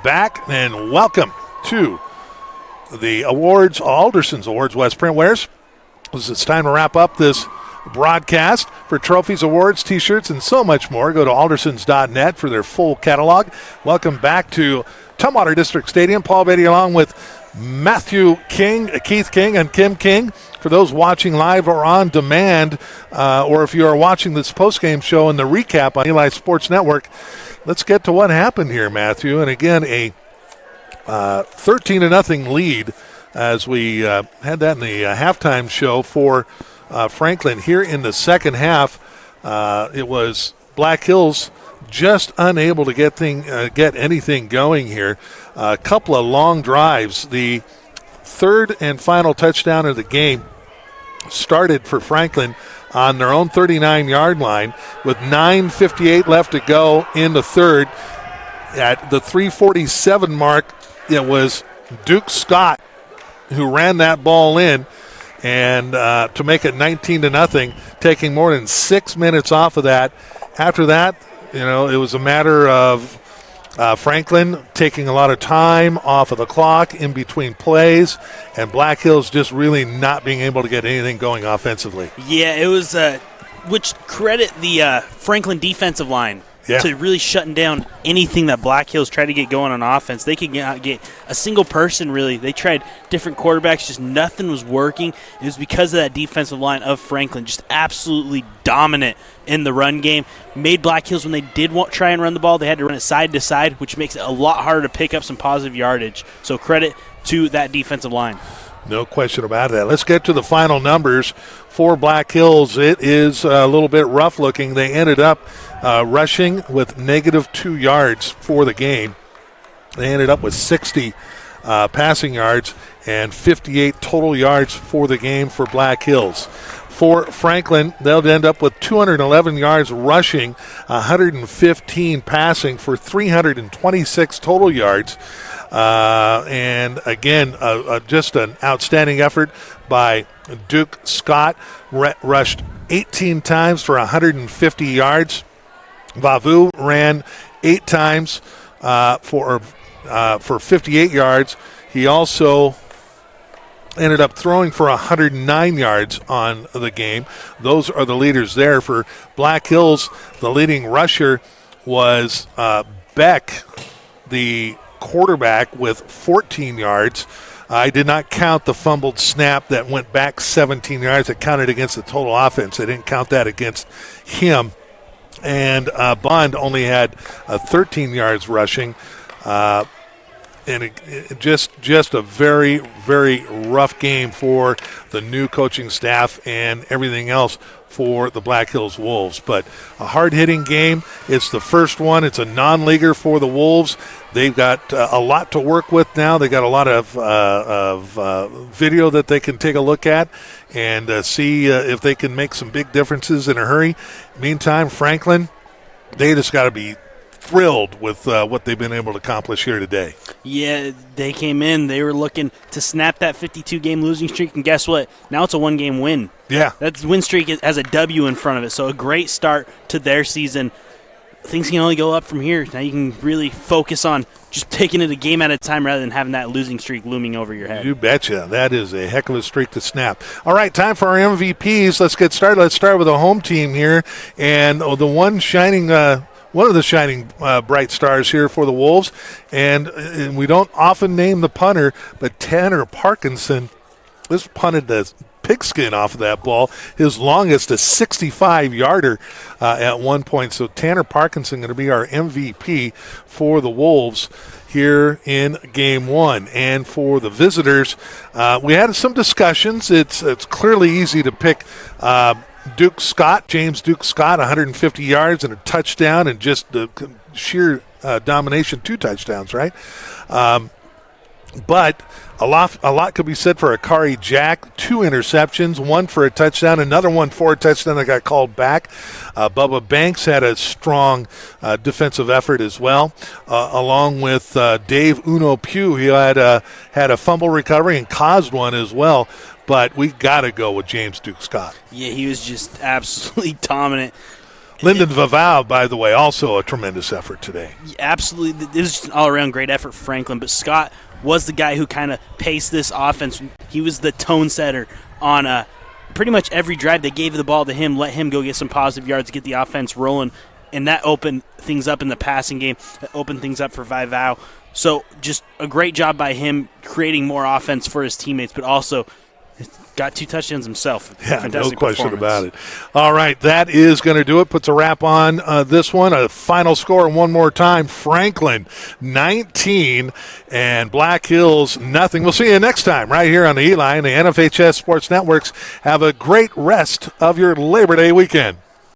back, and welcome to the awards, Alderson's Awards West Printwares. It's time to wrap up this broadcast. For trophies, awards, t-shirts, and so much more, go to aldersons.net for their full catalog. Welcome back to Tumwater District Stadium. Paul Beatty along with Matthew King, Keith King, and Kim King. For those watching live or on demand, or if you are watching this postgame show and the recap on Eli Sports Network, let's get to what happened here, Matthew. And again, a 13-0 lead as we had that in the halftime show for Franklin. Here in the second half, it was Black Hills just unable to get anything going here. A couple of long drives. The third and final touchdown of the game started for Franklin on their own 39-yard line with 9:58 left to go in the third. At the 3:47 mark, it was Duke Scott who ran that ball in, and to make it 19-0, taking more than 6 minutes off of that. After that, it was a matter of Franklin taking a lot of time off of the clock in between plays, and Black Hills just really not being able to get anything going offensively. Yeah, it was, which credit the Franklin defensive line to really shutting down anything that Black Hills tried to get going on offense. They could not get a single person, really. They tried different quarterbacks, just nothing was working. It was because of that defensive line of Franklin, just absolutely dominant in the run game. Made Black Hills, when they did try and run the ball, they had to run it side to side, which makes it a lot harder to pick up some positive yardage. So credit to that defensive line. No question about that. Let's get to the final numbers for Black Hills. It is a little bit rough looking. They ended up rushing with -2 yards for the game. They ended up with 60 passing yards and 58 total yards for the game for Black Hills. For Franklin, they'll end up with 211 yards rushing, 115 passing for 326 total yards. And again, just an outstanding effort by Duke Scott. Rushed 18 times for 150 yards. Vavu ran 8 times for 58 yards. He also ended up throwing for 109 yards on the game. Those are the leaders there. For Black Hills, the leading rusher was Beck, the quarterback, with 14 yards. I did not count the fumbled snap that went back 17 yards. It counted against the total offense. I didn't count that against him. And Bond only had 13 yards rushing. And it just a very, very rough game for the new coaching staff and everything else for the Black Hills Wolves. But a hard-hitting game. It's the first one. It's a non-leaguer for the Wolves. They've got a lot to work with now. They got a lot of video that they can take a look at and see if they can make some big differences in a hurry. Meantime, Franklin, they just got to be thrilled with what they've been able to accomplish here today. Yeah, they came in. They were looking to snap that 52-game losing streak, and guess what? Now it's a one-game win. Yeah. That win streak has a W in front of it, so a great start to their season. Things can only go up from here. Now you can really focus on just taking it a game at a time rather than having that losing streak looming over your head. You betcha. That is a heck of a streak to snap. All right, time for our MVPs. Let's get started. Let's start with the home team here. And the one of the shining bright stars here for the Wolves, and we don't often name the punter, but Tanner Parkinson just punted the pigskin off of that ball. His longest, a 65-yarder at one point. So Tanner Parkinson going to be our MVP for the Wolves here in Game 1. And for the visitors, we had some discussions. It's clearly easy to pick Duke Scott, James Duke Scott, 150 yards and a touchdown, and just the sheer domination, 2 touchdowns, right? But a lot could be said for Akari Jack, 2 interceptions, 1 for a touchdown, another one for a touchdown that got called back. Bubba Banks had a strong defensive effort as well, along with Dave Uno Pugh. He had a fumble recovery and caused one as well. But we got to go with James Duke Scott. Yeah, he was just absolutely dominant. Lyndon Vavau, by the way, also a tremendous effort today. Absolutely. It was just an all-around great effort for Franklin, but Scott was the guy who kind of paced this offense. He was the tone setter on pretty much every drive. They gave the ball to him, let him go get some positive yards, get the offense rolling, and that opened things up in the passing game. That opened things up for Vavau. So just a great job by him creating more offense for his teammates, but also got 2 touchdowns himself. Yeah, Fantastic no question performance. about it. All right, that is going to do it. Puts a wrap on this one. A final score one more time. Franklin 19 and Black Hills nothing. We'll see you next time right here on the Eli and the NFHS Sports Networks. Have a great rest of your Labor Day weekend.